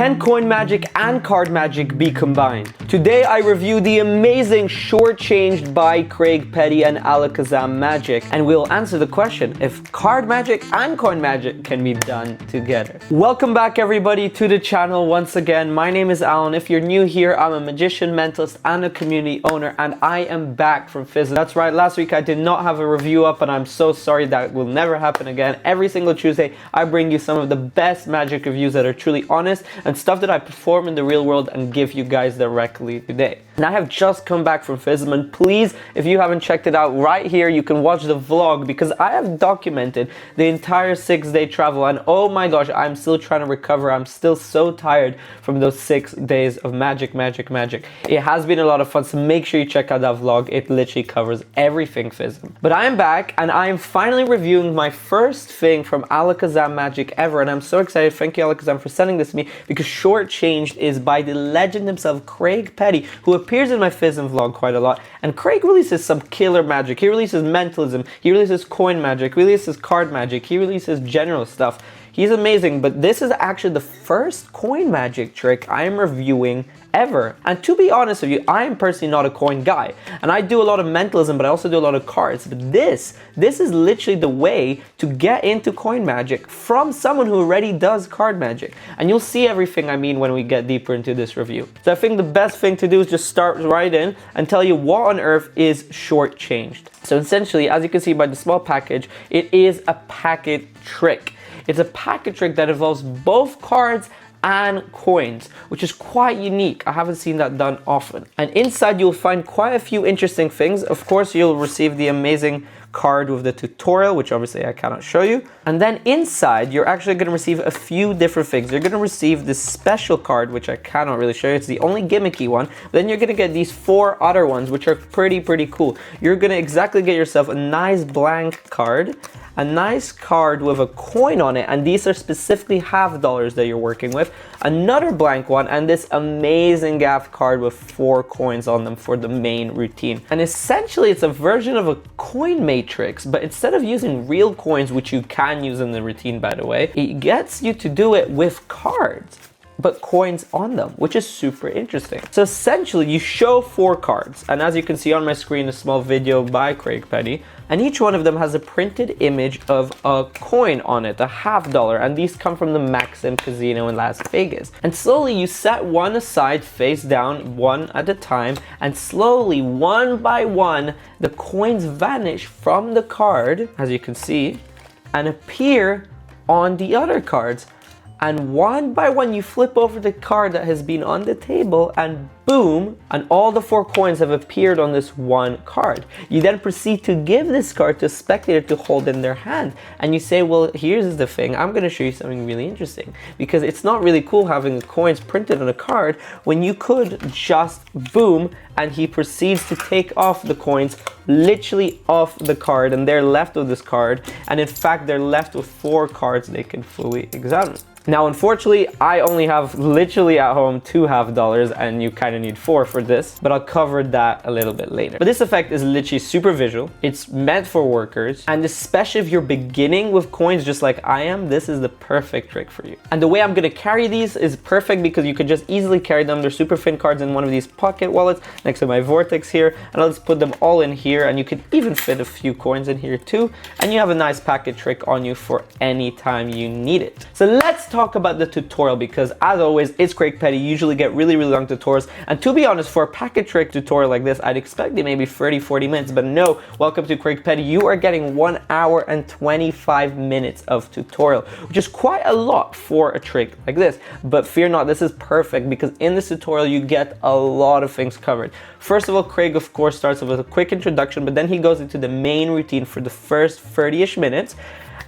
Can coin magic and card magic be combined? Today I review the amazing Shortchanged by Craig Petty and Alakazam magic, and we'll answer the question if card magic and coin magic can be done together. Welcome back everybody to the channel once again. My name is Alon. If you're new here, I'm a magician, mentalist, and a community owner, and I am back from FISM. That's right, last week I did not have a review up, and I'm so sorry. That will never happen again. Every single Tuesday I bring you some of the best magic reviews that are truly honest and stuff that I perform in the real world and give you guys directly today. And I have just come back from FISM, and please, if you haven't checked it out, right here you can watch the vlog because I have documented the entire 6-day travel, and oh my gosh, I'm still trying to recover. I'm still so tired from those 6 days of magic. It has been a lot of fun, so make sure you check out that vlog. It literally covers everything FISM. But I am back and I am finally reviewing my first thing from Alakazam magic ever, and I'm so excited. Thank you Alakazam for sending this to me, because Shortchanged is by the legend himself, Craig Petty, who appears in my FISM vlog quite a lot. And Craig releases some killer magic. He releases mentalism, he releases coin magic, releases card magic, he releases general stuff. He's amazing, but this is actually the first coin magic trick I am reviewing ever. And to be honest with you, I am personally not a coin guy, and I do a lot of mentalism, but I also do a lot of cards. But this is literally the way to get into coin magic from someone who already does card magic, and you'll see everything I mean when we get deeper into this review. So I think the best thing to do is just start right in and tell you what on earth is Shortchanged. So essentially, as you can see by the small package, it is a packet trick. It's a packet trick that involves both cards and coins, which is quite unique. I haven't seen that done often. And inside you'll find quite a few interesting things. Of course, you'll receive the amazing card with the tutorial, which obviously I cannot show you. And then inside, you're actually going to receive a few different things. You're going to receive this special card, which I cannot really show you. It's the only gimmicky one. Then you're going to get these 4 other ones, which are pretty cool. You're going to exactly get yourself a nice blank card, a nice card with a coin on it, and these are specifically $half that you're working with, another blank one, and this amazing gaff card with 4 coins on them for the main routine. And essentially it's a version of a coin matrix, but instead of using real coins, which you can use in the routine by the way, it gets you to do it with cards but coins on them, which is super interesting. So essentially you show 4 cards, and as you can see on my screen, a small video by Craig Petty, and each one of them has a printed image of a coin on it, a $half, and these come from the Maxim Casino in Las Vegas. And slowly you set one aside face down, one at a time, and slowly, one by one, the coins vanish from the card, as you can see, and appear on the other cards. And one by one you flip over the card that has been on the table, and boom, and all the 4 coins have appeared on this one card. You then proceed to give this card to a spectator to hold in their hand, and you say, well, here's the thing, I'm going to show you something really interesting, because it's not really cool having the coins printed on a card when you could just boom, and he proceeds to take off the coins literally off the card, and they're left with this card, and in fact they're left with 4 cards they can fully examine. Now, unfortunately, I only have literally at home 2 $half, and you kind of need 4 for this, but I'll cover that a little bit later. But this effect is literally super visual. It's meant for workers, and especially if you're beginning with coins just like I am, this is the perfect trick for you. And the way I'm going to carry these is perfect because you could just easily carry them. They're super thin cards in one of these pocket wallets next to my vortex here, and I'll just put them all in here, and you could even fit a few coins in here too, and you have a nice packet trick on you for any time you need it. So let's talk about the tutorial, because as always, it's Craig Petty. You usually get really long tutorials, and to be honest, for a packet trick tutorial like this, I'd expect it maybe 30-40 minutes, but no, welcome to Craig Petty. You are getting 1 hour and 25 minutes of tutorial, which is quite a lot for a trick like this. But fear not, this is perfect, because in this tutorial you get a lot of things covered. First of all, Craig of course starts with a quick introduction, but then he goes into the main routine for the first 30-ish minutes.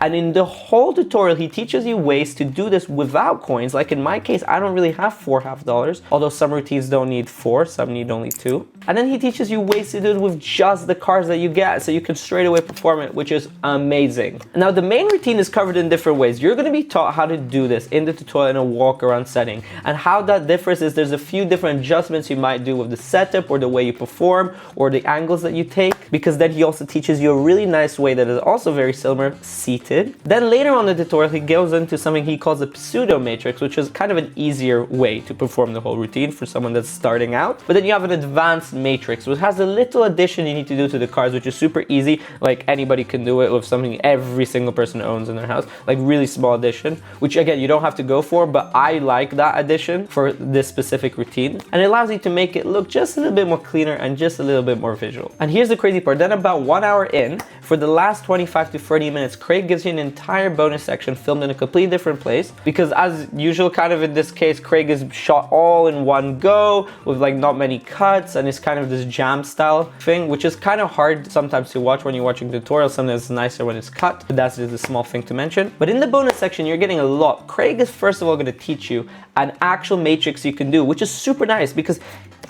And in the whole tutorial, he teaches you ways to do this without coins. Like in my case, I don't really have 4 $half, although some routines don't need 4, some need only 2. And then he teaches you ways to do it with just the cards that you get, so you can straight away perform it, which is amazing. Now, the main routine is covered in different ways. You're going to be taught how to do this in the tutorial in a walk-around setting. And how that differs is there's a few different adjustments you might do with the setup, or the way you perform, or the angles that you take. because then he also teaches you a really nice way that is also very similar, seated. Then later on in the tutorial, he goes into something he calls a pseudo matrix, which is kind of an easier way to perform the whole routine for someone that's starting out. But then you have an advanced matrix, which has a little addition you need to do to the cards, which is super easy. Like anybody can do it with something every single person owns in their house, like really small addition, which again, you don't have to go for, but I like that addition for this specific routine. And it allows you to make it look just a little bit more cleaner and just a little bit more visual. And here's the crazy part. Then about 1 hour in, for the last 25 to 30 minutes, Craig gives you an entire bonus section filmed in a completely different place, because as usual, kind of in this case, Craig is shot all in one go with like not many cuts, and it's kind of this jam style thing, which is kind of hard sometimes to watch when you're watching tutorials. Sometimes it's nicer when it's cut, but that's just a small thing to mention. But in the bonus section, you're getting a lot. Craig is first of all going to teach you an actual matrix you can do, which is super nice because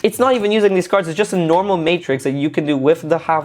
it's not even using these cards, it's just a normal matrix that you can do with the $half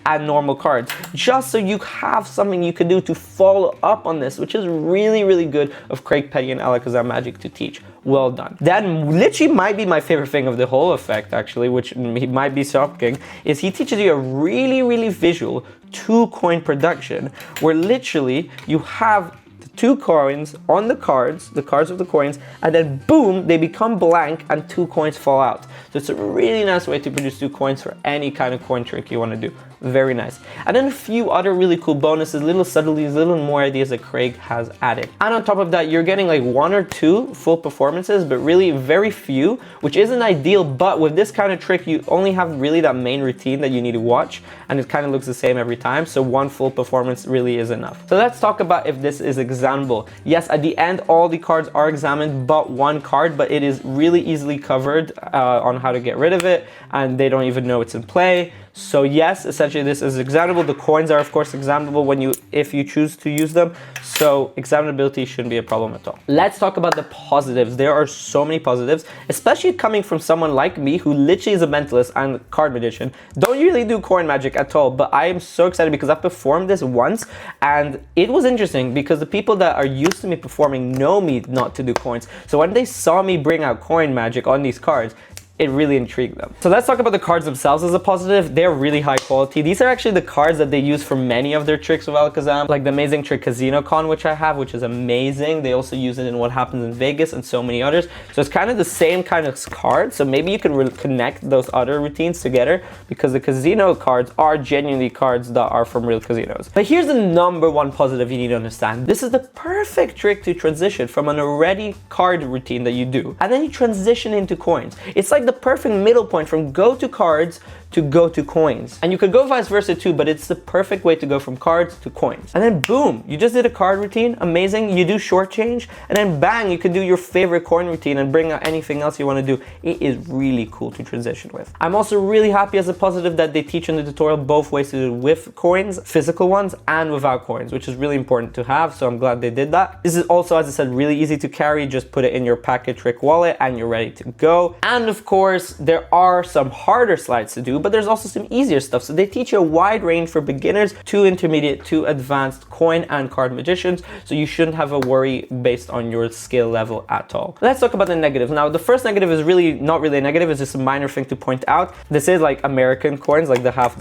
and normal cards, just so you have something you can do to follow up on this, which is really, really good of Craig Petty and Alakazam Magic to teach. Well done. That literally might be my favorite thing of the whole effect, actually, which might be shocking, is he teaches you a really, really visual 2-coin production, where literally you have 2 coins on the cards of the coins, and then boom, they become blank and 2 coins fall out. So it's a really nice way to produce 2 coins for any kind of coin trick you want to do. Very nice. And then a few other really cool bonuses, little subtleties, little more ideas that Craig has added. And on top of that, you're getting like 1 or 2 full performances, but really very few, which isn't ideal. But with this kind of trick, you only have really that main routine that you need to watch, and it kind of looks the same every time. So 1 full performance really is enough. So let's talk about if this is examinable. Yes, at the end, all the cards are examined but 1 card, but it is really easily covered on how to get rid of it, and they don't even know it's in play. So yes, essentially this is examinable. The coins are of course examinable if you choose to use them. So examinability shouldn't be a problem at all. Let's talk about the positives. There are so many positives, especially coming from someone like me who literally is a mentalist and card magician. Don't really do coin magic at all, but I am so excited because I performed this once and it was interesting because the people that are used to me performing know me not to do coins. So when they saw me bring out coin magic on these cards, it really intrigued them. So let's talk about the cards themselves as a positive. They're really high quality. These are actually the cards that they use for many of their tricks with Alakazam, like the amazing trick Casino Con, which I have, which is amazing. They also use it in What Happens in Vegas and so many others. So it's kind of the same kind of card. So maybe you can connect those other routines together, because the casino cards are genuinely cards that are from real casinos. But here's the #1 positive you need to understand. This is the perfect trick to transition from an already card routine that you do, and then you transition into coins. It's like the perfect middle point from go to cards to go to coins. And you could go vice versa too, but it's the perfect way to go from cards to coins. And then boom, you just did a card routine, amazing. You do short change, and then bang, you can do your favorite coin routine and bring out anything else you want to do. It is really cool to transition with. I'm also really happy as a positive that they teach in the tutorial both ways to do it with coins, physical ones, and without coins, which is really important to have. So I'm glad they did that. This is also, as I said, really easy to carry. Just put it in your Packet Trick wallet and you're ready to go. And of course, there are some harder slides to do, but there's also some easier stuff. So they teach you a wide range for beginners to intermediate to advanced coin and card magicians. So you shouldn't have a worry based on your skill level at all. Let's talk about the negatives. Now, the first negative is really not really a negative. It's just a minor thing to point out. This is like American coins, like the $half,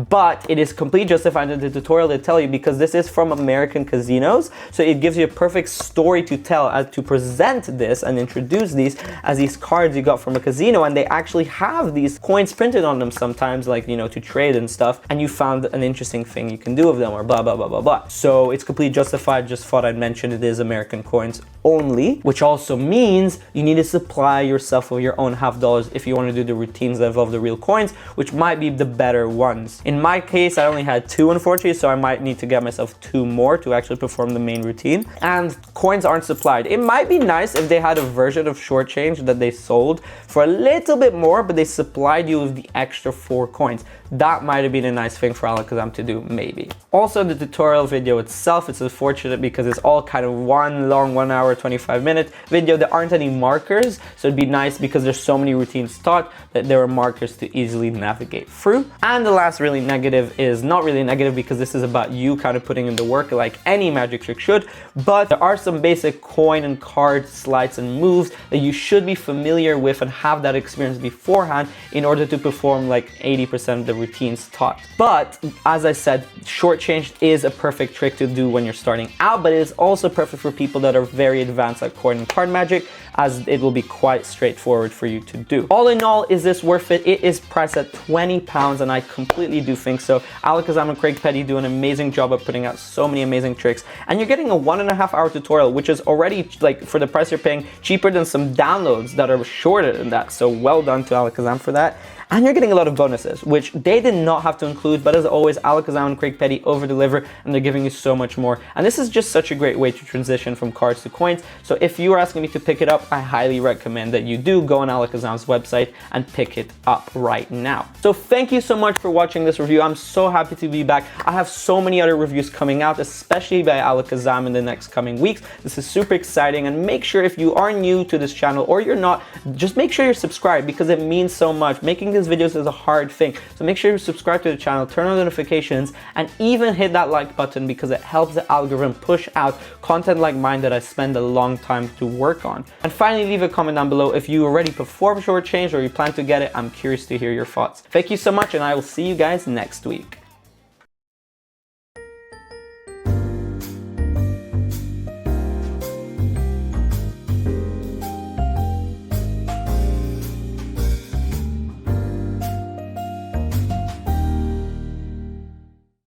but it is completely justified in the tutorial to tell you, because this is from American casinos. So it gives you a perfect story to tell as to present this and introduce these as these cards you got from a casino, and they actually have these coins printed on them sometimes, like, you know, to trade and stuff, and you found an interesting thing you can do with them, or blah blah blah blah blah. So it's completely justified. Just thought I'd mention it is American coins only, which also means you need to supply yourself with your own $half if you want to do the routines that involve the real coins, which might be the better ones. In my case, I only had 2, unfortunately, so I might need to get myself 2 more to actually perform the main routine. And coins aren't supplied. It might be nice if they had a version of short change that they sold for a little bit more, but they supplied you with the extra 4 coins. That might have been a nice thing for Alakazam to do, maybe. Also, the tutorial video itself, it's unfortunate because it's all kind of one long 1 hour 25-minute video. There aren't any markers, so it'd be nice, because there's so many routines taught, that there are markers to easily navigate through. And the last really negative is not really negative, because this is about you kind of putting in the work like any magic trick should, but there are some basic coin and card sleights and moves that you should be familiar with and have that experience beforehand in order to perform like 80% of the routines taught. But as I said, shortchanged is a perfect trick to do when you're starting out, but it is also perfect for people that are very advanced at Coin and Card Magic, as it will be quite straightforward for you to do. All in all, is this worth it? It is priced at £20, and I completely do think so. Alakazam and Craig Petty do an amazing job of putting out so many amazing tricks, and you're getting a 1.5 hour tutorial, which is already, like, for the price you're paying, cheaper than some downloads that are shorter than that. So well done to Alakazam for that. And you're getting a lot of bonuses, which they did not have to include, but as always, Alakazam and Craig Petty over-deliver, and they're giving you so much more. And this is just such a great way to transition from cards to coins. So if you are asking me to pick it up, I highly recommend that you do go on Alakazam's website and pick it up right now. So thank you so much for watching this review. I'm so happy to be back. I have so many other reviews coming out, especially by Alakazam in the next coming weeks. This is super exciting, and make sure if you are new to this channel or you're not, just make sure you're subscribed, because it means so much. Making these videos is a hard thing, so make sure you subscribe to the channel, turn on notifications, and even hit that like button, because it helps the algorithm push out content like mine that I spend a long time to work on. And finally, leave a comment down below if you already performed shortchange or you plan to get it. I'm curious to hear your thoughts. Thank you so much, and I will see you guys next week.